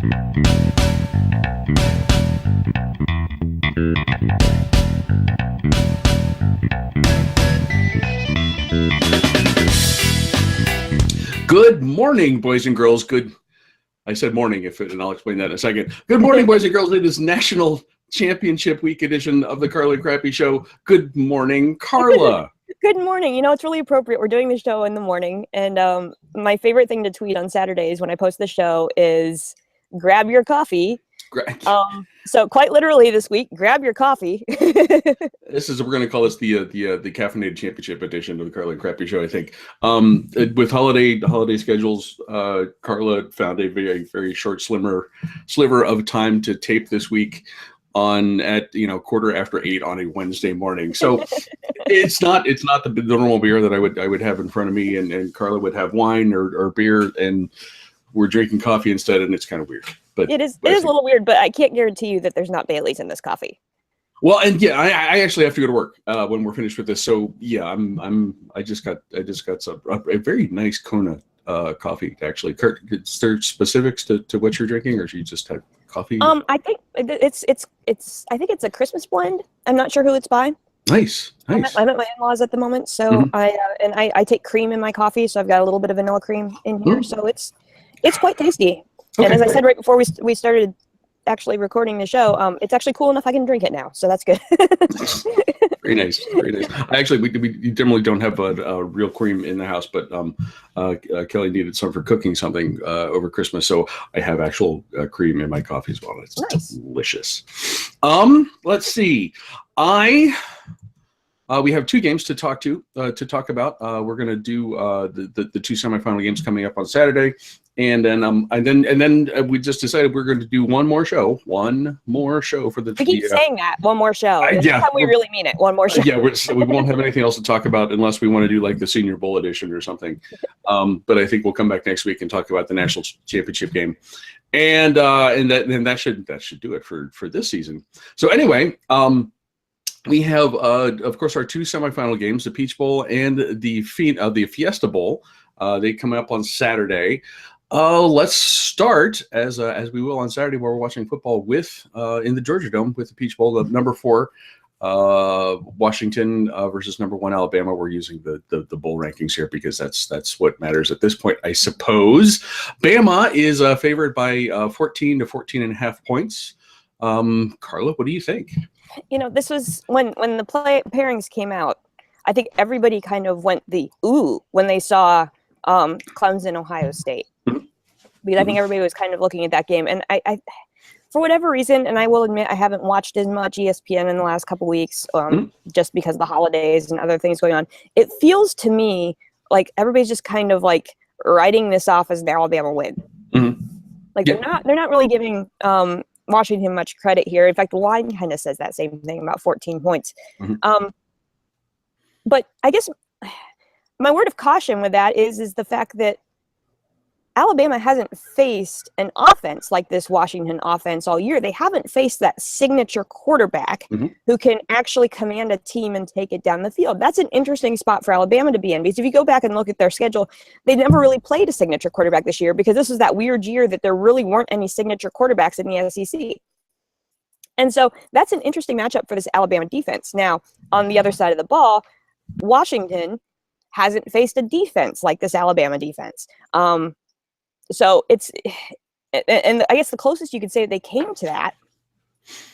Good morning, boys and girls. I said morning, and I'll explain that in a second. Good morning, boys and girls. It is National Championship Week edition of the Carla and Crappy Show. Good morning, Carla. Good morning. You know, it's really appropriate. We're doing the show in the morning, and my favorite thing to tweet on Saturdays when I post the show is grab your coffee. So quite literally this week, grab your coffee. We're going to call this the Caffinated Championship edition of the Carla and Crappy Show, I think. With holiday schedules, Carla found a very, very short sliver of time to tape this week at 8:15 on a Wednesday morning. So it's not the normal beer that I would have in front of me, and Carla would have wine or beer, and we're drinking coffee instead, and it's kind of weird. But it is a little weird, but I can't guarantee you that there's not Bailey's in this coffee. Well, and yeah, I actually have to go to work when we're finished with this. So yeah, I just got a very nice Kona coffee actually. Kurt, is there specifics to what you're drinking, or you just had coffee? I think it's a Christmas blend. I'm not sure who it's by. Nice. I'm at my in-laws at the moment, so I take cream in my coffee, so I've got a little bit of vanilla cream in here, so it's quite tasty. Okay. And as I said right before we started actually recording the show, it's actually cool enough I can drink it now, so that's good. Very nice. We generally don't have a real cream in the house, but Kelly needed some for cooking something over Christmas, so I have actual cream in my coffee as well. It's nice. Delicious. Let's see. We have two games to talk about. We're going to do the two semifinal games coming up on Saturday, and then we just decided we're going to do one more show for the. We keep saying that one more show. This time we really mean it. One more show. Yeah, we won't have anything else to talk about unless we want to do like the Senior Bowl edition or something. But I think we'll come back next week and talk about the national championship game, and that should do it for this season. So anyway. We have, of course, our two semifinal games, the Peach Bowl and the Fiesta Bowl. They come up on Saturday. Let's start, as we will on Saturday, where we're watching football in the Georgia Dome with the Peach Bowl, the number 4 Washington versus number 1 Alabama. We're using the bowl rankings here because that's what matters at this point, I suppose. Bama is favored by 14 to 14.5 points. Carla, what do you think? This was when the pairings came out. I think everybody kind of went the ooh when they saw Clemson, Ohio State, because I think everybody was kind of looking at that game. And I for whatever reason, and I will admit I haven't watched as much ESPN in the last couple weeks, just because of the holidays and other things going on. It feels to me like everybody's just kind of like writing this off as an Alabama win. Like they're not really giving Washington much credit here. In fact, the line kind of says that same thing about 14 points. But I guess my word of caution with that is the fact that Alabama hasn't faced an offense like this Washington offense all year. They haven't faced that signature quarterback who can actually command a team and take it down the field. That's an interesting spot for Alabama to be in, because if you go back and look at their schedule, they never really played a signature quarterback this year, because this was that weird year that there really weren't any signature quarterbacks in the SEC. And so that's an interesting matchup for this Alabama defense. Now, on the other side of the ball, Washington hasn't faced a defense like this Alabama defense. So and I guess the closest you could say they came to that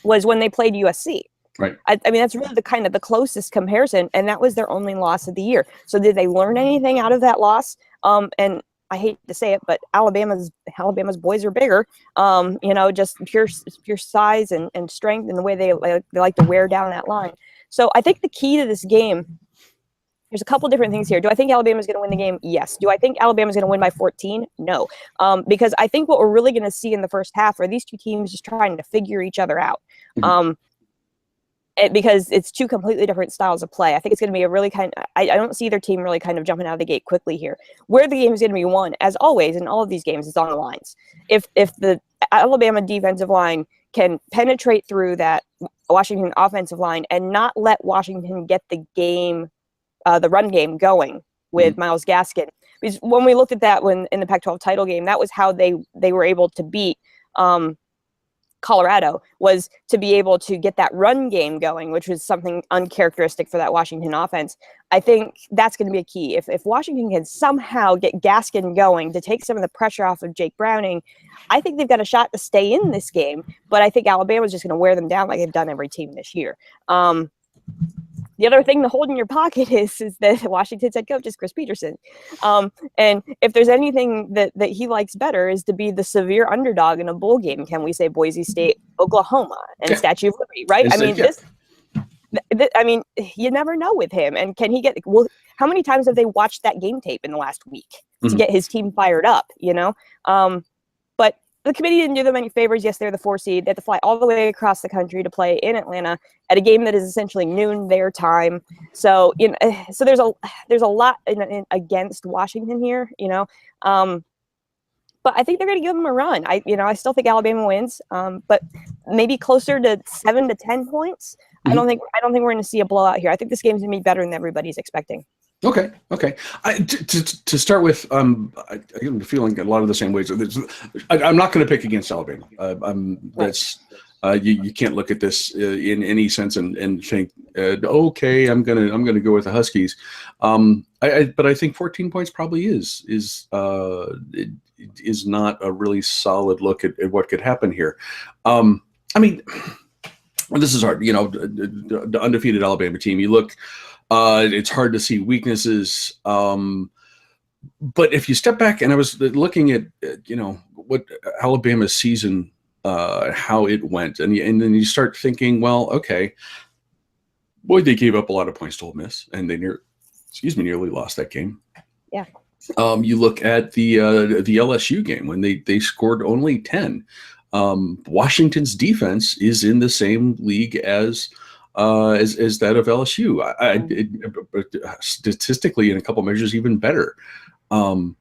was when they played USC. Right. I mean, that's really the closest comparison, and that was their only loss of the year. So did they learn anything out of that loss? And I hate to say it, but Alabama's boys are bigger. Just pure size and strength, and the way they like to wear down that line. So I think the key to this game. There's a couple different things here. Do I think Alabama's going to win the game? Yes. Do I think Alabama's going to win by 14? No. Because I think what we're really going to see in the first half are these two teams just trying to figure each other out. Because it's two completely different styles of play. I think it's going to be a really I don't see either team really kind of jumping out of the gate quickly here. Where the game is going to be won, as always in all of these games, is on the lines. If the Alabama defensive line can penetrate through that Washington offensive line and not let Washington get the run game going with Myles Gaskin. Because when we looked at that in the Pac-12 title game, that was how they were able to beat Colorado, was to be able to get that run game going, which was something uncharacteristic for that Washington offense. I think that's going to be a key. If Washington can somehow get Gaskin going to take some of the pressure off of Jake Browning, I think they've got a shot to stay in this game. But I think Alabama's just going to wear them down like they've done every team this year. The other thing to hold in your pocket is that Washington's head coach is Chris Peterson. And if there's anything that he likes better is to be the severe underdog in a bowl game. Can we say Boise State, Oklahoma, and Statue of Liberty, right? I mean, you never know with him. And can he get – well, how many times have they watched that game tape in the last week to get his team fired up, you know? But the committee didn't do them any favors. Yes, they're the 4 seed. They have to fly all the way across the country to play in Atlanta at a game that is essentially noon their time. So, you know, so there's a lot against Washington here, you know. But I think they're going to give them a run. I still think Alabama wins, but maybe closer to 7 to 10 points. I don't think we're going to see a blowout here. I think this game's going to be better than everybody's expecting. Okay. To start with, I'm feeling a lot of the same ways. I'm not going to pick against Alabama. That's you can't look at this in any sense and think, okay, I'm gonna go with the Huskies. But I think 14 points probably is not a really solid look at what could happen here. I mean, this is hard. You know, the undefeated Alabama team. You look. It's hard to see weaknesses. But if you step back, and I was looking at, you know, what Alabama's season, how it went, and then you start thinking, well, okay, boy, they gave up a lot of points to Ole Miss, and they nearly lost that game. Yeah. You look at the LSU game when they scored only 10. Washington's defense is in the same league as that of LSU. Statistically, in a couple measures, even better. I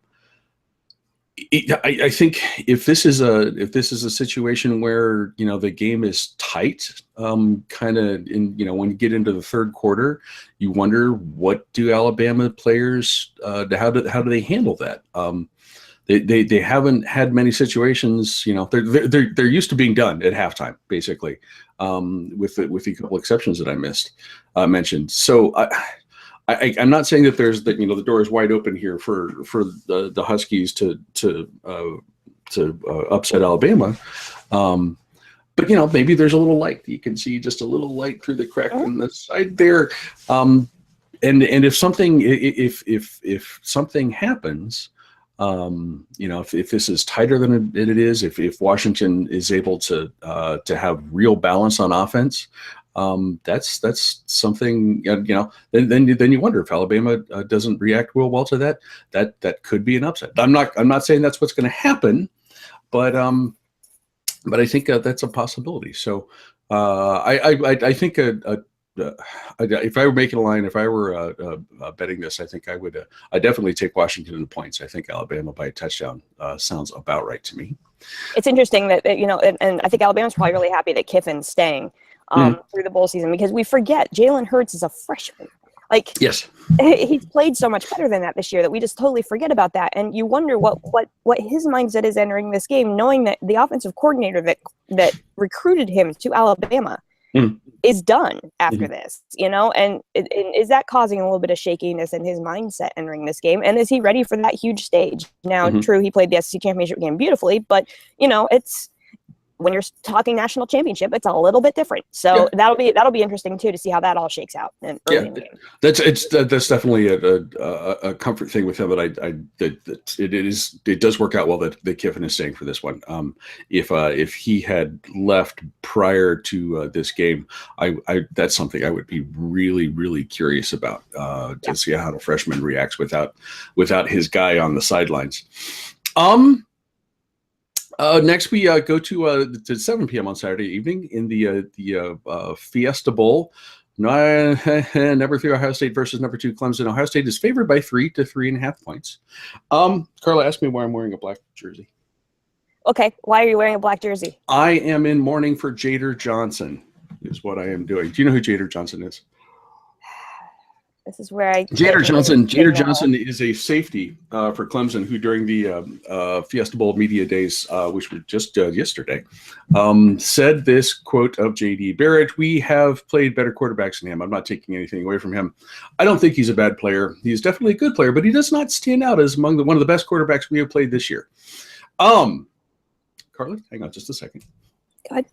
think if this is a situation where, you know, the game is tight, kind of in, you know, when you get into the third quarter, you wonder, what do Alabama players how do they handle that? They haven't had many situations, you know. They're used to being done at halftime, basically, with a couple exceptions that I mentioned. So I'm not saying that the door is wide open here for the Huskies to upset Alabama, but, you know, maybe there's a little light. You can see just a little light through the crack in the side there, and if something happens. You know, if this is tighter than it is, if Washington is able to have real balance on offense, that's something, you know. Then you wonder if Alabama doesn't react real well to that. That could be an upset. I'm not saying that's what's going to happen, but I think that's a possibility. So I think if I were making a line, if I were betting this, I think I definitely take Washington in the points. I think Alabama by a touchdown sounds about right to me. It's interesting that, you know, and I think Alabama's probably really happy that Kiffin's staying through the bowl season, because we forget Jalen Hurts is a freshman. Like, yes, he's played so much better than that this year that we just totally forget about that. And you wonder what his mindset is entering this game, knowing that the offensive coordinator that recruited him to Alabama is done after this, you know, and is that causing a little bit of shakiness in his mindset entering this game? And is he ready for that huge stage? Now, true, he played the SEC championship game beautifully, but, you know, it's, when you're talking national championship, it's a little bit different. So that'll be interesting too, to see how that all shakes out in early in the game. That's definitely a comfort thing with him. But it does work out well that Kiffin is staying for this one. If he had left prior to this game, that's something I would be really, really curious about to see how the freshman reacts without his guy on the sidelines. Next, we go to 7 p.m. on Saturday evening in the Fiesta Bowl. Number 3 Ohio State versus number 2 Clemson. Ohio State is favored by 3 to 3.5 points. Carla, ask me why I'm wearing a black jersey. Okay, why are you wearing a black jersey? I am in mourning for Jader Johnson, is what I am doing. Do you know who Jader Johnson is? This is where I Jader Johnson is a safety for Clemson, who during the Fiesta Bowl media days, which were just yesterday, said this quote of J.D. Barrett: "We have played better quarterbacks than him. I'm not taking anything away from him. I don't think he's a bad player. He's definitely a good player, but he does not stand out as among one of the best quarterbacks we have played this year." Carla, hang on just a second. Go ahead.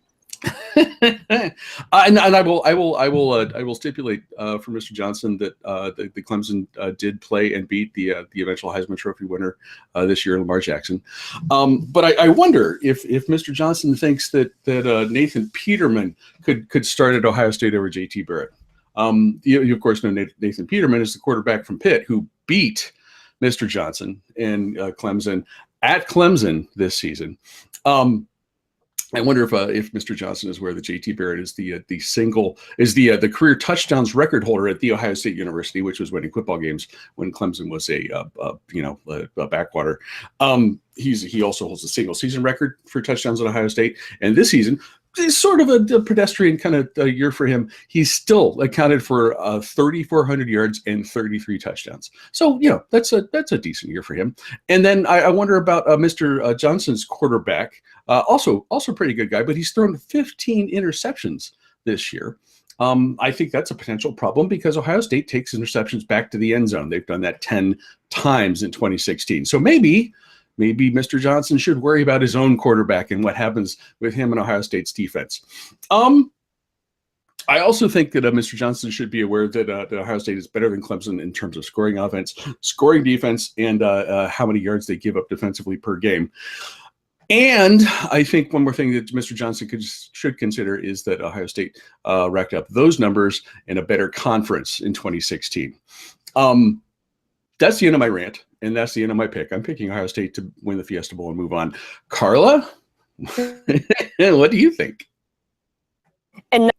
And I will stipulate for Mr. Johnson that the Clemson did play and beat the eventual Heisman Trophy winner this year, Lamar Jackson. But I wonder if Mr. Johnson thinks that Nathan Peterman could start at Ohio State over JT Barrett. You of course know Nathan Peterman is the quarterback from Pitt who beat Mr. Johnson and Clemson at Clemson this season. I wonder if Mr. Johnson is aware that JT Barrett is the career touchdowns record holder at The Ohio State University, which was winning football games when Clemson was a backwater. He also holds a single season record for touchdowns at Ohio State, and this season is sort of a pedestrian kind of year for him. He's still accounted for 3,400 yards and 33 touchdowns. So that's a decent year for him. And then I wonder about Mr. Johnson's quarterback. Also pretty good guy, but he's thrown 15 interceptions this year. I think that's a potential problem because Ohio State takes interceptions back to the end zone. They've done that 10 times in 2016. So maybe Mr. Johnson should worry about his own quarterback and what happens with him and Ohio State's defense. I also think that Mr. Johnson should be aware that Ohio State is better than Clemson in terms of scoring offense, scoring defense, and how many yards they give up defensively per game. And I think one more thing that Mr. Johnson should consider is that Ohio State racked up those numbers in a better conference in 2016. That's the end of my rant, and that's the end of my pick. I'm picking Ohio State to win the Fiesta Bowl and move on. Carla, what do you think? And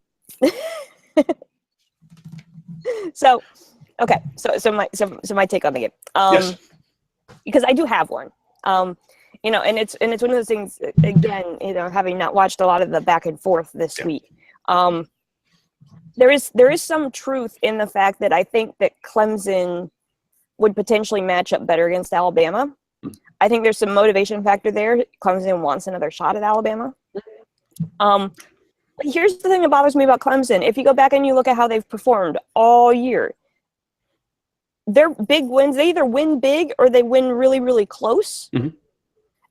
so my take on the game. Yes. Because I do have one. And it's one of those things, again, having not watched a lot of the back and forth this week. There is some truth in the fact that I think that Clemson would potentially match up better against Alabama. I think there's some motivation factor there. Clemson wants another shot at Alabama. But here's the thing that bothers me about Clemson. If you go back and you look at how they've performed all year, their big wins, they either win big or they win really, really close. Mm-hmm.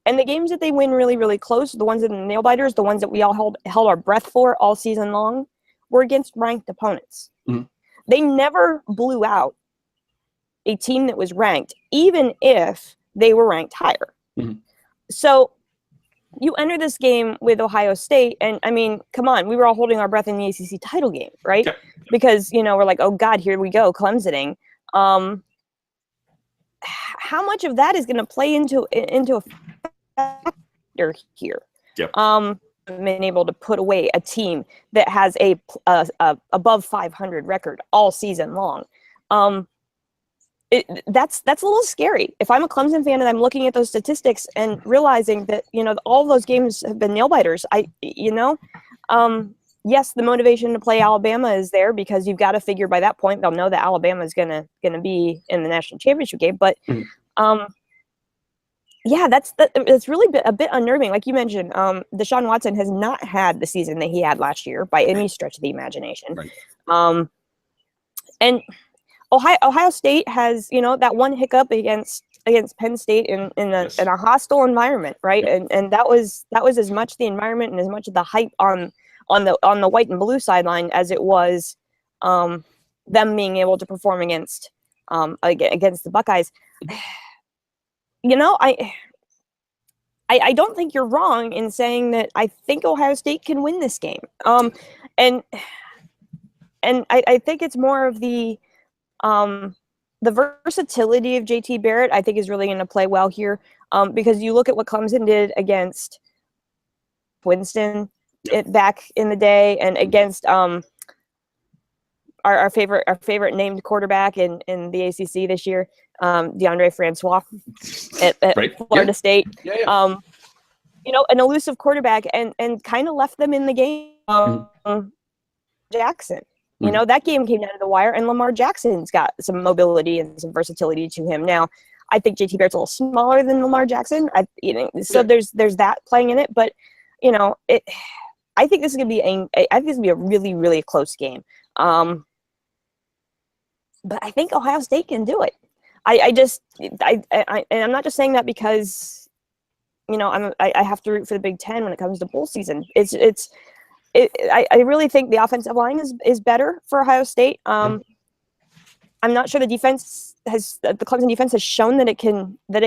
And the games that they win really, really close, the ones that are the nail biters, the ones that we all held our breath for all season long, were against ranked opponents. Mm-hmm. They never blew out a team that was ranked, even if they were ranked higher. Mm-hmm. So you enter this game with Ohio State, and I mean, come on, we were all holding our breath in the ACC title game, right? Yeah. Because, we're like, oh God, here we go, Clemsoning. How much of that is going to play into a factor here? Yep. Been able to put away a team that has a above 500 record all season long. That's a little scary. If I'm a Clemson fan and I'm looking at those statistics and realizing that, all of those games have been nail biters, yes, the motivation to play Alabama is there because you've got to figure by that point they'll know that Alabama is gonna be in the national championship game. But that's really a bit unnerving. Like you mentioned, Deshaun Watson has not had the season that he had last year by any stretch of the imagination. Right. And Ohio State has, that one hiccup against Penn State in a hostile environment, right? Yeah. And that was as much the environment and as much of the hype on the white and blue sideline as it was them being able to perform against the Buckeyes. I don't think you're wrong in saying that I think Ohio State can win this game. And I think it's more of the versatility of JT Barrett, I think, is really going to play well here, because you look at what Clemson did against Winston back in the day, and against our favorite named quarterback in the ACC this year, DeAndre Francois at Florida State. Yeah. An elusive quarterback, and kind of left them in the game. Jackson. You know, that game came down to the wire, and Lamar Jackson's got some mobility and some versatility to him. Now, I think JT Barrett's a little smaller than Lamar Jackson. So there's that playing in it. But, you know, I think this is gonna be a really, really close game. But I think Ohio State can do it. And I'm not just saying that because, you know, I have to root for the Big Ten when it comes to bowl season. I really think the offensive line is better for Ohio State. I'm not sure the Clemson defense has shown that it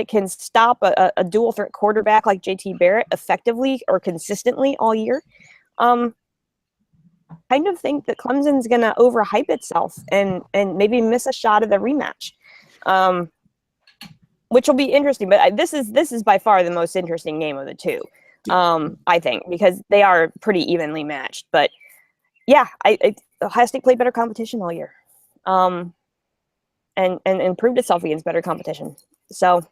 can stop a dual threat quarterback like JT Barrett effectively or consistently all year. Kind of think that Clemson's gonna overhype itself and maybe miss a shot at the rematch, which will be interesting. But this is by far the most interesting game of the two. I think, because they are pretty evenly matched. But yeah, Ohio State played better competition all year, and improved itself against better competition. So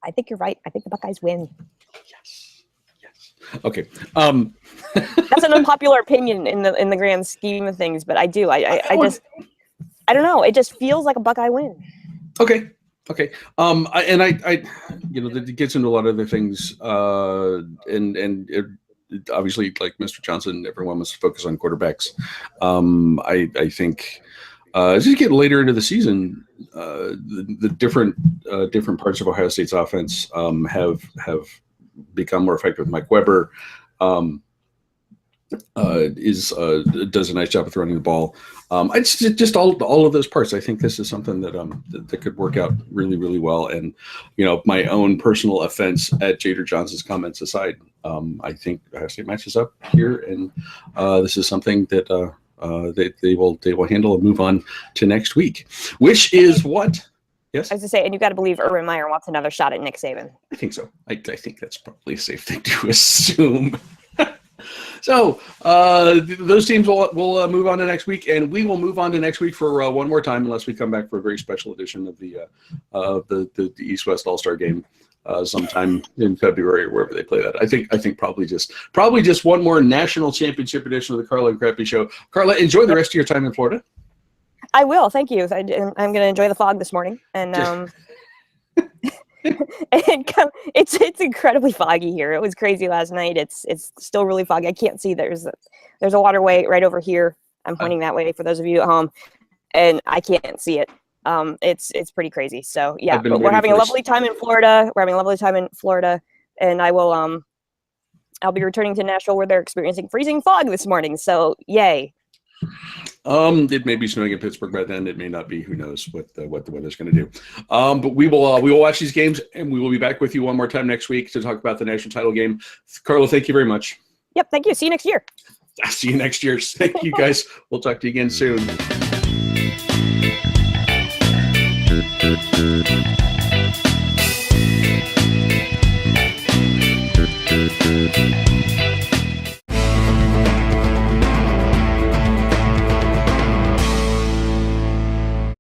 I think you're right. I think the Buckeyes win. Yes. Okay. That's an unpopular opinion in the grand scheme of things, but I do. I don't know. It just feels like a Buckeye win. Okay. I you know, that gets into a lot of other things, and obviously, like Mr. Johnson, everyone must focus on quarterbacks. I think as you get later into the season, the different parts of Ohio State's offense have become more effective. Mike Weber does a nice job of throwing the ball. It's just all of those parts. I think this is something that could work out really, really well. And, you know, my own personal offense at Jader Johnson's comments aside, I think Ohio State matches up here, and this is something that they will handle and move on to next week, which is what. Yes, I was to say, and you got to believe Urban Meyer wants another shot at Nick Saban. I think so. I think that's probably a safe thing to assume. So those teams will move on to next week, and we will move on to next week for one more time, unless we come back for a very special edition of the East-West All-Star Game sometime in February or wherever they play that. I think probably just one more national championship edition of the Carla and Crappy Show. Carla, enjoy the rest of your time in Florida. I will. Thank you. I'm going to enjoy the fog this morning, and it's incredibly foggy here. It was crazy last night. It's still really foggy. I can't see. There's a waterway right over here. I'm pointing that way for those of you at home, and I can't see it. It's pretty crazy. So yeah, but we're having a lovely time in Florida. And I will I'll be returning to Nashville, where they're experiencing freezing fog this morning. So yay. It may be snowing in Pittsburgh by then. It may not be. Who knows what the weather's going to do. But we will watch these games, and we will be back with you one more time next week to talk about the national title game. Carla, thank you very much. Yep. Thank you. See you next year. I'll see you next year. Thank you, guys. We'll talk to you again soon.